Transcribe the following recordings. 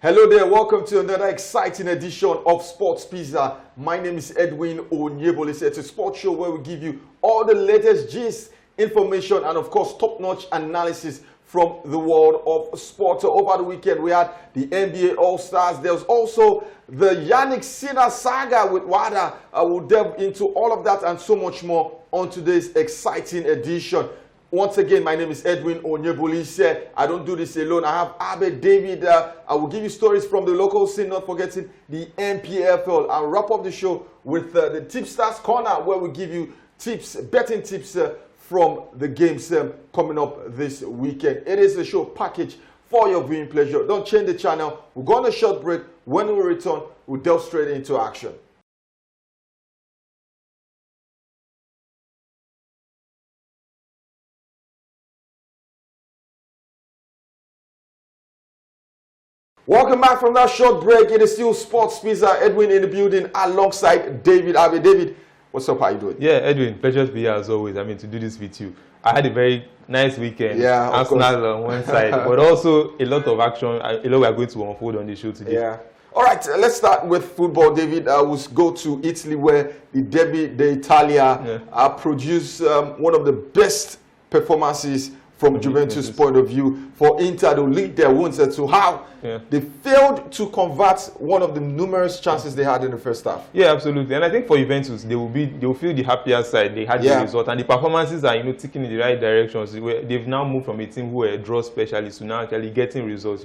Hello there, welcome to another exciting edition of Sports Pizza. My name is Edwin Onyebole. It's a sports show where we give you all the latest gist, information, and of course, top-notch analysis from the world of sports. Over the weekend, we had the NBA All-Stars. There was also the Yannick Sinner saga with WADA. We'll delve into all of that and so much more on today's exciting edition. Once again, my name is Edwin Onyebole. I don't do this alone. I have Abe David. I will give you stories from the local scene, not forgetting the NPFL. I'll wrap up the show with the Tipsters Corner, where we give you tips, betting tips from the games coming up this weekend. It is a show package for your viewing pleasure. Don't change the channel. We'll go on a short break. When we return, we'll delve straight into action. Welcome back from that short break. It is still Sports Pizza. Edwin in the building alongside David. Abe, David, what's up? How you doing? Yeah, Edwin, pleasure to be here as always. I mean, to do this with you. I had a very nice weekend. Yeah, Arsenal on one side, but also a lot of action. A lot we are going to unfold on the show today. Yeah. All right, let's start with football, David. We'll go to Italy, where the Derby d'Italia produced one of the best performances from Juventus' point of view. For Inter to lead their wounds to how they failed to convert one of the numerous chances they had in the first half. Yeah, absolutely. And I think for Juventus, they will feel the happier side. They had the result, and the performances are ticking in the right directions. They've now moved from a team who were a draw specialist to now actually getting results.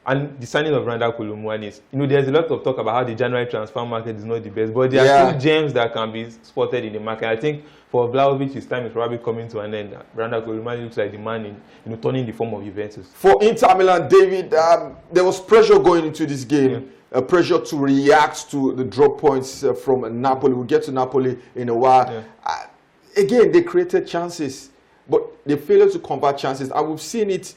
And the signing of Randa Kolumuani, there's a lot of talk about how the January transfer market is not the best, but there are still gems that can be spotted in the market. I think for Vlahovic, his time is probably coming to an end. Randa Kolumuani looks like the man in turning the form of Juventus. For Inter Milan, David, there was pressure going into this game. Pressure to react to the drop points from Napoli. We'll get to Napoli in a while. Again, they created chances, but they failed to convert chances. And we've seen it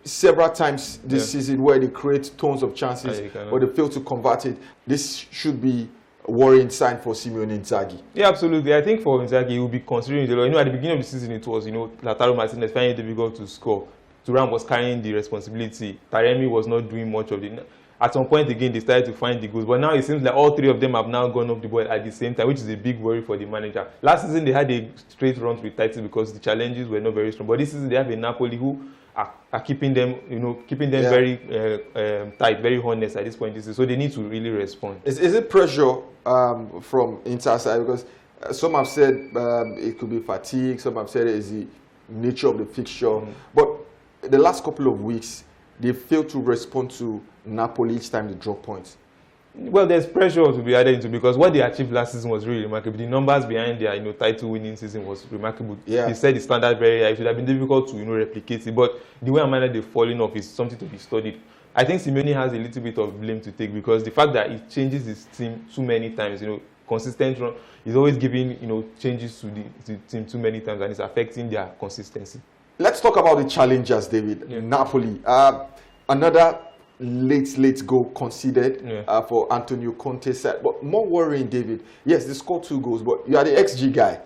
several times this season where they create tons of chances, but they fail to convert it. This should be a worrying sign for Simone Inzaghi. Yeah, absolutely. I think for Inzaghi, he will be considering the at the beginning of the season, it was Lautaro Martinez finding it difficult to score. Thuram was carrying the responsibility. Taremi was not doing much of it. At some point again, they started to find the goals, but now it seems like all three of them have now gone off the board at the same time, which is a big worry for the manager. Last season, they had a straight run with title because the challenges were not very strong. But this season, they have a Napoli who are keeping them, very tight, very honest at this point. So they need to really respond. Is it pressure from Inter side? Because some have said it could be fatigue. Some have said it is the nature of the fixture. But the last couple of weeks, they failed to respond to Napoli each time they drop points. Well, there's pressure to be added into because what they achieved last season was really remarkable. The numbers behind their title-winning season was remarkable. They set the standard very high. It would have been difficult to replicate it, but the way Amanda they've fallen off is something to be studied. I think Simeone has a little bit of blame to take because the fact that he changes his team too many times, consistent run, he's always giving changes to the team too many times, and it's affecting their consistency. Let's talk about the challengers, David. Napoli, another late goal conceded for Antonio Conte's side. But more worrying, David, yes, they scored 2 goals, but you are the XG guy.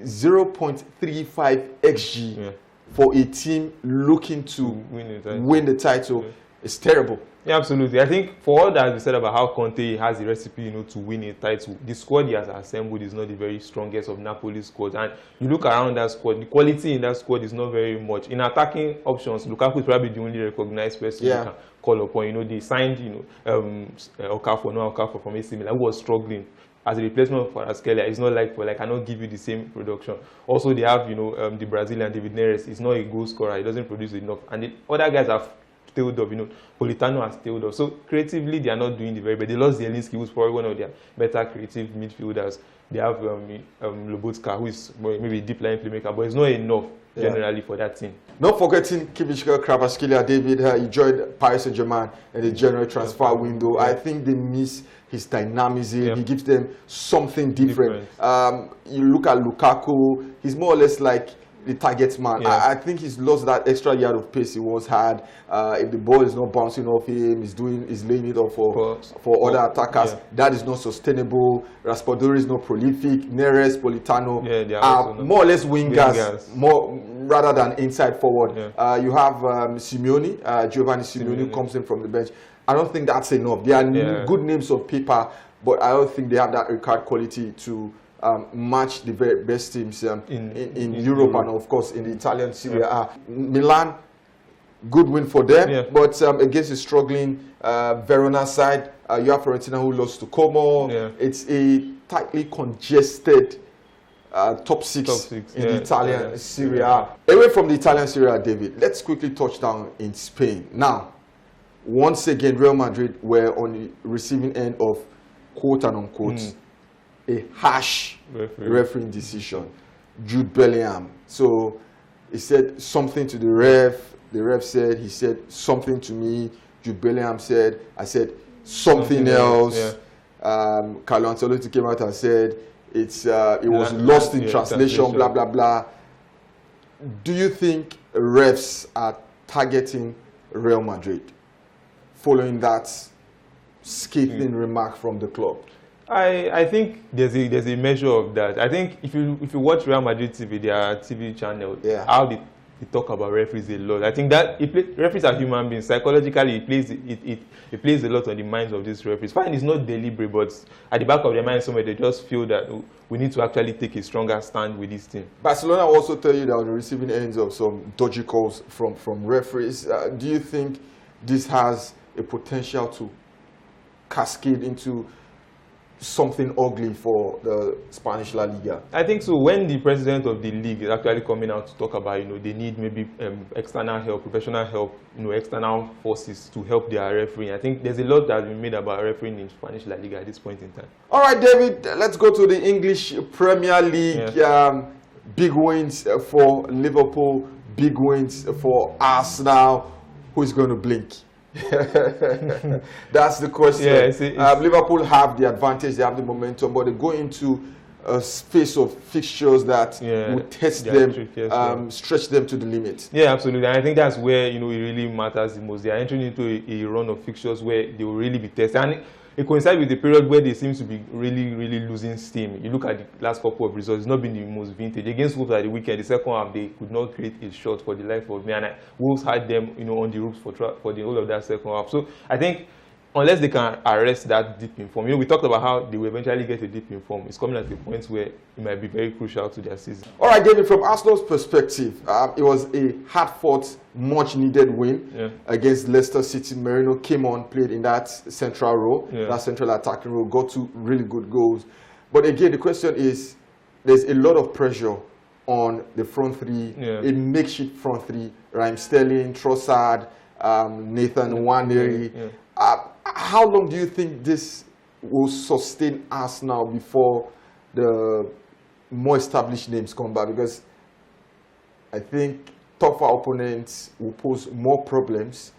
0.35 XG for a team looking to win the title. It's terrible. Yeah, absolutely. I think for all that we said about how Conte has the recipe, to win a title, the squad he has assembled is not the very strongest of Napoli's squad. And you look around that squad, the quality in that squad is not very much. In attacking options, Lukaku is probably the only recognized person you can call upon. They signed, Okafor from AC Milan, who was struggling as a replacement for Askelia. It's not like I cannot give you the same production. Also, they have, the Brazilian David Neres. He's not a goal scorer. He doesn't produce enough. And the other guys have tailed off, Politano has tailed off. So creatively, they are not doing the very best. They lost Zielinski, who's probably one of their better creative midfielders. They have Lobotka, who is maybe a deep line playmaker, but it's not enough generally for that team. Not forgetting Kivichka Kvaratskhelia, David. He joined Paris Saint-Germain in the January transfer window. I think they miss his dynamism. He gives them something different. You look at Lukaku, he's more or less like the target man. I think he's lost that extra yard of pace he once had. If the ball is not bouncing off him, he's laying it off for other attackers. That is not sustainable. Raspadori is not prolific. Neres, Politano are more or less wingers. More rather than inside forward. Yeah. You have Simeone, Giovanni Simeone, who comes in from the bench. I don't think that's enough. They are good names of paper, but I don't think they have that record quality to match the very best teams in Europe and, of course, in the Italian Serie A. Milan, good win for them, but against a struggling Verona side, you have Fiorentina who lost to Como. It's a tightly congested top six in the Italian Serie A. Away from the Italian Serie A, David, let's quickly touch down in Spain. Now, once again, Real Madrid were on the receiving end of quote and unquote a harsh refereeing decision. Jude Bellingham. So he said something to the ref. The ref said, he said something to me. Jude Bellingham said, I said something else. Carlo Ancelotti came out and said it was lost in translation, blah, blah, blah. Do you think refs are targeting Real Madrid following that scathing remark from the club? I think there's a measure of that. I think if you watch Real Madrid TV, their TV channel, how they talk about referees a lot. I think that referees are human beings. Psychologically, it plays a lot on the minds of these referees. Fine, it's not deliberate, but at the back of their mind somewhere, they just feel that we need to actually take a stronger stand with this team. Barcelona also tell you that on the receiving ends of some dodgy calls from referees. Do you think this has a potential to cascade into something ugly for the Spanish La Liga? I think so. When the president of the league is actually coming out to talk about, they need maybe external help, professional help, external forces to help their refereeing. I think there's a lot that has been made about refereeing in Spanish La Liga at this point in time. All right, David, let's go to the English Premier League. Big wins for Liverpool, big wins for Arsenal. Who is going to blink? That's the question. Liverpool have the advantage, they have the momentum, but they go into a space of fixtures that will test them, stretch them to the limit. Yeah, absolutely. And I think that's where it really matters the most. They are entering into a run of fixtures where they will really be tested. And it coincides with the period where they seem to be really, really losing steam. You look at the last couple of results, it's not been the most vintage. Against Wolves at the weekend, the second half, they could not create a shot for the life of me. And Wolves had them, on the ropes for the whole of that second half. So I think unless they can arrest that dip in form, we talked about how they will eventually get a dip in form. It's coming at a point where it might be very crucial to their season. All right, David, from Arsenal's perspective, it was a hard-fought, much-needed win against Leicester City. Merino came on, played in that central role, that central attacking role, got 2 really good goals. But again, the question is, there's a lot of pressure on the front three, a makeshift front three, Raheem Sterling, Trossard, Nathan Nwaneri. How long do you think this will sustain Arsenal before the more established names come back? Because I think tougher opponents will pose more problems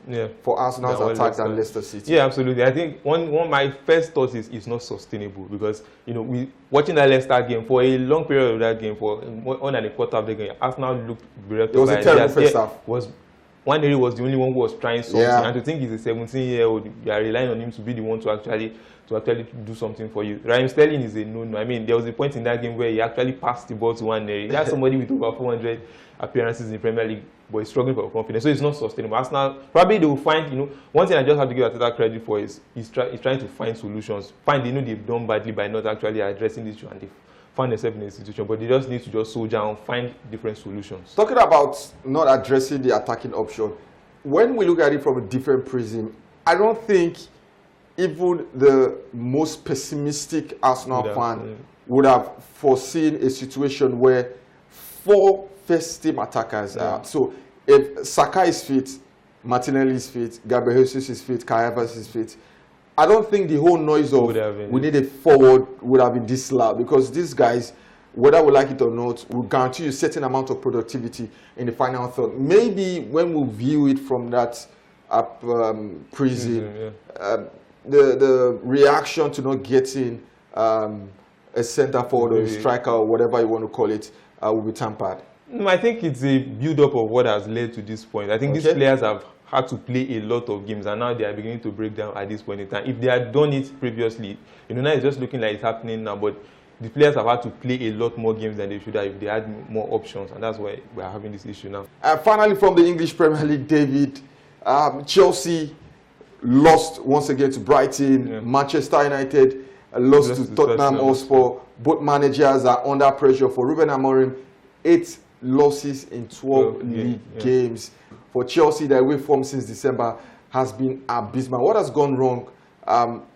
for Arsenal's attack than Leicester City. Yeah, absolutely. I think one of my first thoughts is it's not sustainable because we watching that Leicester game for a long period of that game, for more than a quarter of the game, Arsenal looked bereft. It was a terrible first half. Nwaneri was the only one who was trying something, and to think he's a 17-year-old, you are relying on him to be the one to actually do something for you. Raheem Sterling is a no-no. I mean, there was a point in that game where he actually passed the ball to Nwaneri. That's somebody with over 400 appearances in the Premier League, but he's struggling for confidence. So it's not sustainable. Arsenal, probably they will find, one thing I just have to give Arteta credit for is he's trying to find solutions. They've done badly by not actually addressing this issue, and they've found themselves in a situation, but they just need to soldier and find different solutions. Talking about not addressing the attacking option, when we look at it from a different prism, I don't think even the most pessimistic Arsenal fan would have foreseen a situation where 4 first-team attackers are. So if Saka is fit, Martinelli is fit, Gabriel Jesus is fit, Kai Havertz is fit, I don't think the whole noise of we need a forward would have been this loud, because these guys, whether we like it or not, will guarantee you a certain amount of productivity in the final third. Maybe when we view it from that prism, the reaction to not getting a centre forward or a striker or whatever you want to call it will be tampered. No, I think it's a build-up of what has led to this point. I think these players have had to play a lot of games, and now they are beginning to break down at this point in time. If they had done it previously, now it's just looking like it's happening now, but the players have had to play a lot more games than they should have if they had more options, and that's why we are having this issue now. Finally, from the English Premier League, David, Chelsea lost once again to Brighton. Yeah. Manchester United lost to Tottenham Hotspur. Both managers are under pressure. For Ruben Amorim, 8 losses in 12 league games. For Chelsea, their away form since December has been abysmal. What has gone wrong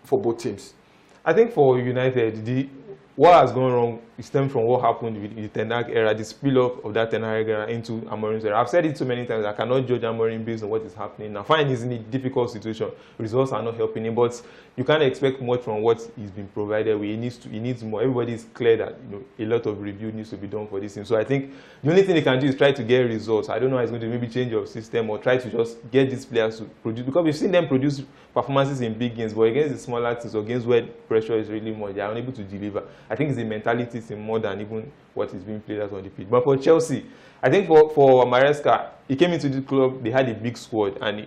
for both teams? I think for United, what has gone wrong stems from what happened with the Ten Hag era, the spill-off of that Ten Hag era into Amorim's era. I've said it so many times, I cannot judge Amorim based on what is happening now. Fine, he's in a difficult situation. Results are not helping him, but you can't expect much from what he's been provided with. He needs more. Everybody is clear that a lot of review needs to be done for this team. So I think the only thing he can do is try to get results. I don't know how he's going to maybe change your system or try to just get these players to produce, because we've seen them produce performances in big games, but against the smaller teams or against where pressure is really more, they are unable to deliver. I think it's a mentality thing more than even what is being played out on the pitch. But for Chelsea, I think for Maresca, he came into the club, they had a big squad, and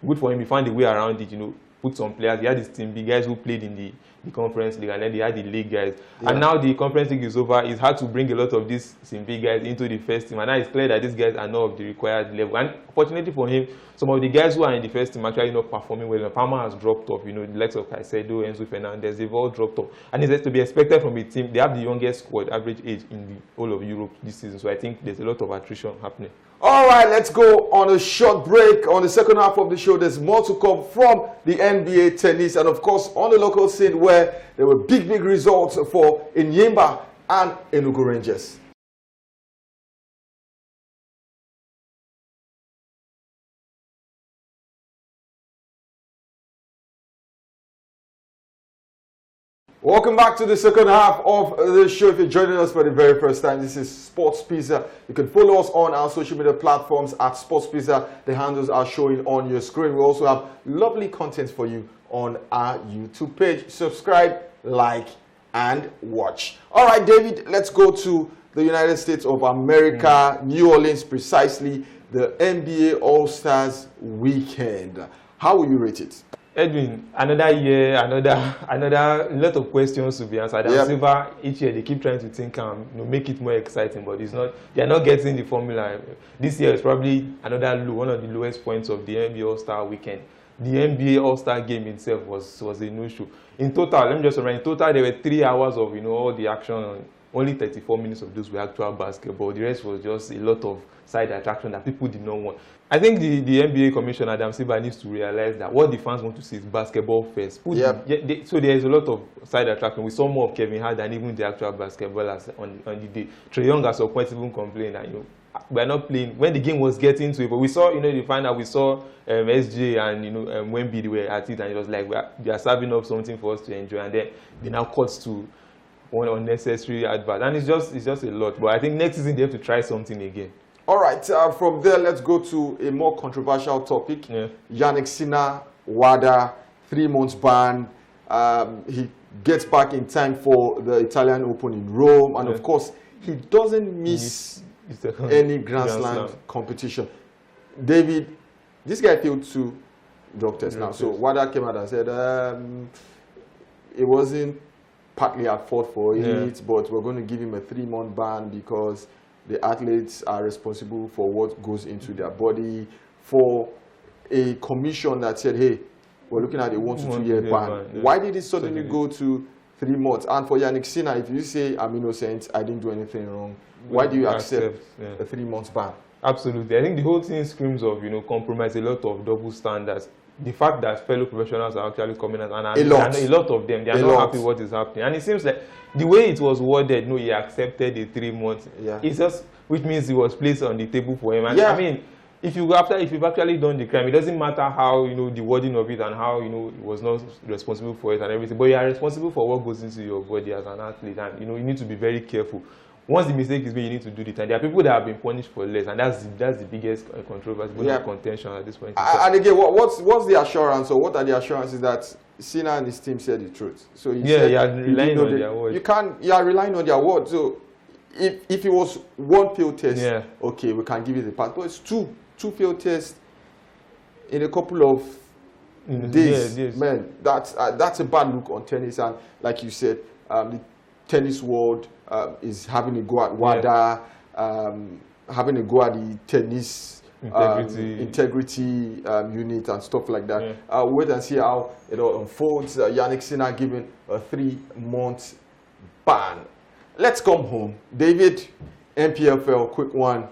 good for him, he found a way around it, put some players. He had his team, the guys who played in the Conference League, and then they had the league guys. Yeah. And now the Conference League is over. It's hard to bring a lot of these big guys into the first team, and now it's clear that these guys are not of the required level. And fortunately for him, some of the guys who are in the first team are actually not performing well. Palmer has dropped off. The likes of Caicedo, Enzo Fernandez, they've all dropped off. And it's to be expected from a team. They have the youngest squad average age in the whole of Europe this season. So I think there's a lot of attrition happening. All right, let's go on a short break. On the second half of the show, there's more to come from the NBA tennis, and of course on the local scene where there were big results for Enyimba and Enugu Rangers. Welcome back to the second half of the show. If you're joining us for the very first time, this is Sports Pizza. You can follow us on our social media platforms at Sports Pizza. The handles are showing on your screen. We also have lovely content for you on our YouTube page. Subscribe, like, and watch. All right, David, let's go to the United States of America, New Orleans precisely, the NBA All-Stars weekend. How will you rate it? Edwin, another year, another lot of questions to be answered. And Silva, each year they keep trying to think make it more exciting, but it's not. They are not getting the formula. This year is probably one of the lowest points of the NBA All-Star weekend. The NBA All-Star game itself was a no-show. In total, let me just remind. In total, there were 3 hours of all the action. Only 34 minutes of those were actual basketball. The rest was just a lot of side attraction that people did not want. I think the NBA Commissioner, Adam Silver, needs to realize that what the fans want to see is basketball first. So there is a lot of side attraction. We saw more of Kevin Hart than even the actual basketballers on the day. Trae Young at some point even complained that we are not playing when the game was getting to it. But we saw the final. We saw SJ and Wemby, they were at it, and it was like they are serving up something for us to enjoy. And then they now cut to one unnecessary advert, and it's just a lot. But I think next season they have to try something again. All right, from there, let's go to a more controversial topic. Yannick Sinner, WADA, 3 months ban. He gets back in time for the Italian Open in Rome, and of course, he doesn't miss any Grand Slam competition. David, this guy failed 2 drug tests now. So WADA came out and said it wasn't partly at fault for it, but we're going to give him a 3-month ban because the athletes are responsible for what goes into their body. For a commission that said, hey, we're looking at a 1 to 2 year ban. Why did it suddenly go to 3 months? And for Yannick Sinner, if you say, I'm innocent, I didn't do anything wrong, why do you accept a 3 months ban? Absolutely. I think the whole thing screams of, compromise, a lot of double standards. The fact that fellow professionals are actually coming out, and a lot of them, they are not happy with what is happening. And it seems like the way it was worded, he accepted the 3 months. It's just, which means it was placed on the table for him. And I mean, if you've actually done the crime, it doesn't matter how, the wording of it and how, he was not responsible for it and everything. But you are responsible for what goes into your body as an athlete, and you need to be very careful. Once the mistake is made, you need to do it. And there are people that have been punished for less, and that's the biggest controversy, contention at this point. And again, what's the assurance, or what are the assurances that Sinner and his team said the truth? So you are relying on their word. You are relying on their word. So if it was 1 field test, okay, we can give you the pass. But it's two field tests in a couple of days. Man, that's a bad look on tennis. And like you said, the tennis world is having a go at WADA, having a go at the tennis integrity unit and stuff like that. Yeah. Wait and see how it all unfolds. Yannick Sinner given a 3-month ban. Let's come home. David, NPFL, quick one.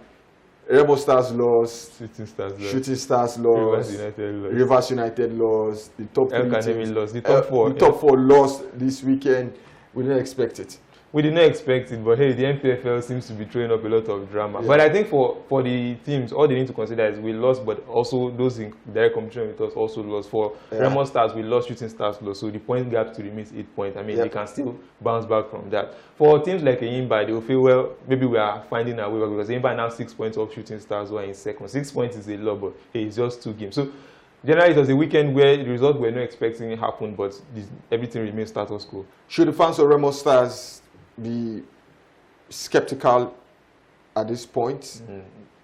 Rebel Stars lost. Shooting Stars lost. Rivers United lost. The top three teams lost. The top four. The top four lost this weekend. We didn't expect it. We did not expect it, but hey, the NPFL seems to be throwing up a lot of drama. Yeah. But I think for the teams, all they need to consider is we lost, but also those in direct competition with us also lost. For Remo Stars, we lost, Shooting Stars lost, so the point gap to remains 8 points. I mean, they can still bounce back from that. For teams like Enyimba, they will feel, well, maybe we are finding our way back, because Enyimba now 6 points off Shooting Stars, who are in second. 6 points is a lot, but hey, it's just 2 games. So generally, it was a weekend where the results we were not expecting happened, but everything remains status quo. Should the fans of Remo Stars be skeptical at this point?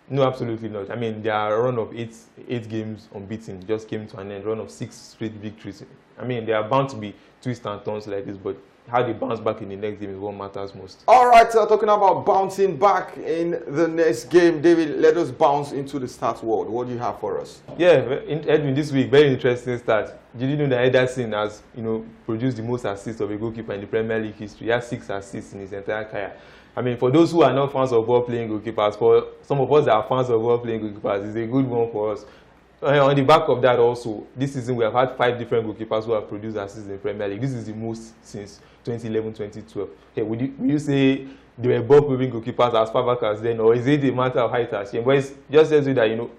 No, absolutely not. I mean, their run of eight games unbeaten just came to an end. Run of 6 straight victories. I mean, they are bound to be twists and turns like this, but how they bounce back in the next game is what matters most. All right, talking about bouncing back in the next game, David, let us bounce into the stats world. What do you have for us? Yeah, Edwin, this week, very interesting start. Did you know that Ederson has, produced the most assists of a goalkeeper in the Premier League history? He has 6 assists in his entire career. I mean, for those who are not fans of ball-playing goalkeepers, for some of us that are fans of ball-playing goalkeepers, it's a good one for us. On the back of that also, this season we have had 5 different goalkeepers who have produced assists in the Premier League. This is the most since 2011-2012. Hey, would you say they were ball-playing goalkeepers as far back as then, or is it a matter of height and shame? But it just tells you that,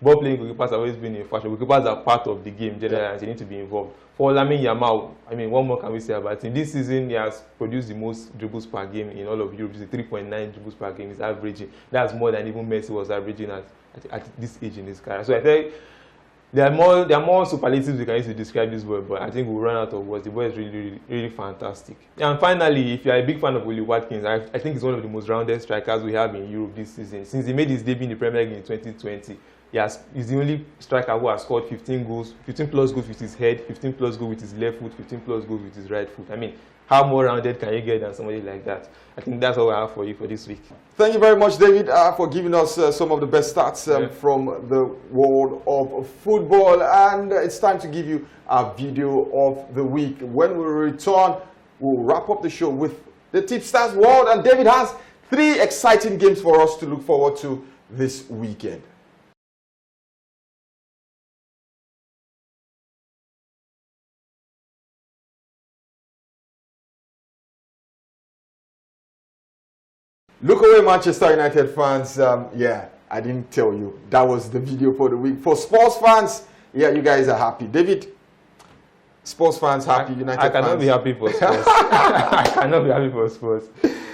ball-playing goalkeepers have always been in fashion. Goalkeepers are part of the game generally, and they need to be involved. For Lamine Yamal, I mean, what more can we say about him? This season, he has produced the most dribbles per game in all of Europe. It's 3.9 dribbles per game. He's averaging. That's more than even Messi was averaging at this age in his career. So I think there are more superlatives we can use to describe this boy, but I think we'll run out of words. The boy is really, really fantastic. And finally, if you are a big fan of Oli Watkins, I think he's one of the most rounded strikers we have in Europe this season. Since he made his debut in the Premier League in 2020, he's the only striker who has scored 15 plus goals with his head, 15 plus goals with his left foot, 15 plus goals with his right foot. I mean, how more rounded can you get than somebody like that? I think that's all I have for you for this week. Thank you very much, David, for giving us some of the best stats from the world of football. And it's time to give you our video of the week. When we return, we'll wrap up the show with the Tipstars world. And David has 3 exciting games for us to look forward to this weekend. Look away, Manchester United fans. Yeah, I didn't tell you. That was the video for the week. For sports fans, yeah, you guys are happy. David, sports fans happy, United fans? I cannot be happy for sports. I cannot be happy for sports.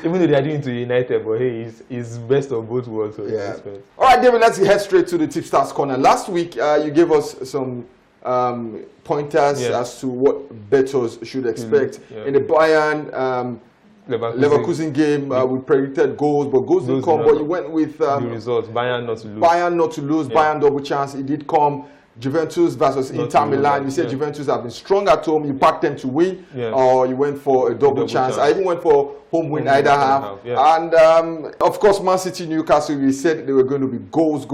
Even though they are doing to United, but hey, it's best of both worlds. So yeah. All right, David, let's head straight to the Tipstars Corner. Last week, you gave us some pointers as to what bettors should expect. In the Bayern Leverkusen game, we predicted goals, but goals didn't come. But you went with the results. Bayern not to lose. Bayern not to lose. Bayern double chance. It did come. Juventus versus Inter Milan. You said Juventus have been strong at home. You backed them to win, or you went for a double chance. I even went for home win either half. And of course, Man City, Newcastle. We said they were going to be goals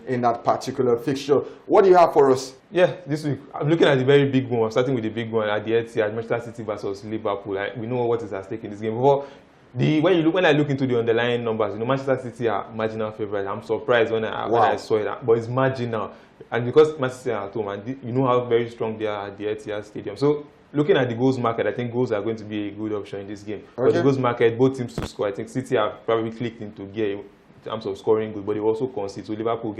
in that particular fixture. What do you have for us? Yeah, this week I'm looking at the very big one. I'm starting with the big one at the Etihad, Manchester City versus Liverpool. We know what is at stake in this game. When I look into the underlying numbers, Manchester City are marginal favourites. I'm surprised when I saw it, but it's marginal. And because Manchester City are at home, and you know how very strong they are at the Etihad Stadium. So looking at the goals market, I think goals are going to be a good option in this game. But the goals market, both teams to score. I think City have probably clicked into gear in terms of scoring goals, but they also concede. So Liverpool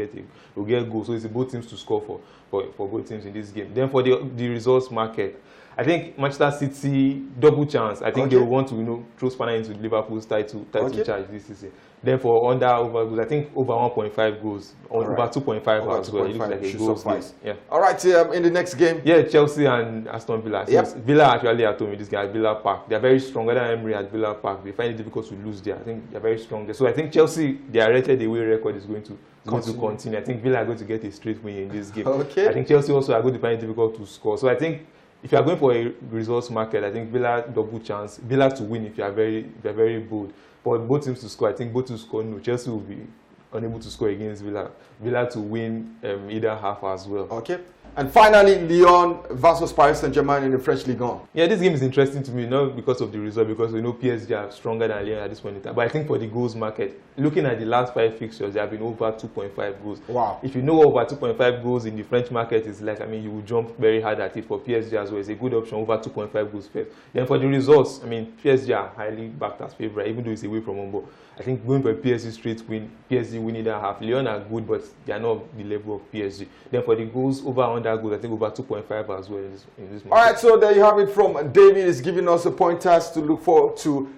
will get goals. So it's both teams to score for both teams in this game. Then for the results market, I think Manchester City double chance. I think they will want to throw spanner into Liverpool's title charge this season. Then for over goals, I think over 1.5 goals, over 2.5 as well. It looks like a goal game. Yeah. All right. In the next game, Chelsea and Aston Villa. Villa actually at home in this game at Villa Park. They are very strong. Whether Emery at Villa Park, they find it difficult to lose there. I think they are very strong there. So I think Chelsea, their rated away record is going to continue. I think Villa are going to get a straight win in this game. I think Chelsea also are going to find it difficult to score. So I think if you are going for a results market, I think Villa double chance. Villa to win if you are very bold. But both teams to score, I think both to score no. Chelsea will be unable to score against Villa. Villa to win either half as well. Okay. And finally, Lyon versus Paris Saint-Germain in the French Ligue 1. Yeah, this game is interesting to me, not because of the result, because we know PSG are stronger than Lyon at this point in time. But I think for the goals market, looking at the last 5 fixtures, there have been over 2.5 goals. Wow. If you know over 2.5 goals in the French market is like, I mean, you will jump very hard at it for PSG as well. It's a good option, over 2.5 goals first. Then for the results, I mean, PSG are highly backed as favourite, even though it's away from home. But I think going for a PSG straight win, PSG winning that half. Lyon are good, but they are not the level of PSG. Then for the goals, over 100 goals, I think over 2.5 as well in this market. All right, so there you have it from David. Is giving us the pointers to look forward to.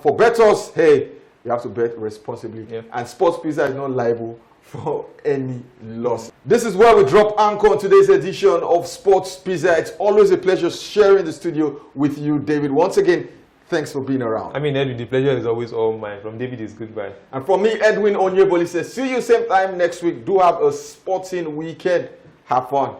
For bettors, hey, you have to bet responsibly. Yeah. And Sports Pizza is not liable for any loss. This is where we drop anchor on today's edition of Sports Pizza. It's always a pleasure sharing the studio with you, David. Once again, thanks for being around. I mean, Edwin, the pleasure is always all mine. From David is goodbye. And from me, Edwin Onyeboli says, see you same time next week. Do have a sporting weekend. Have fun.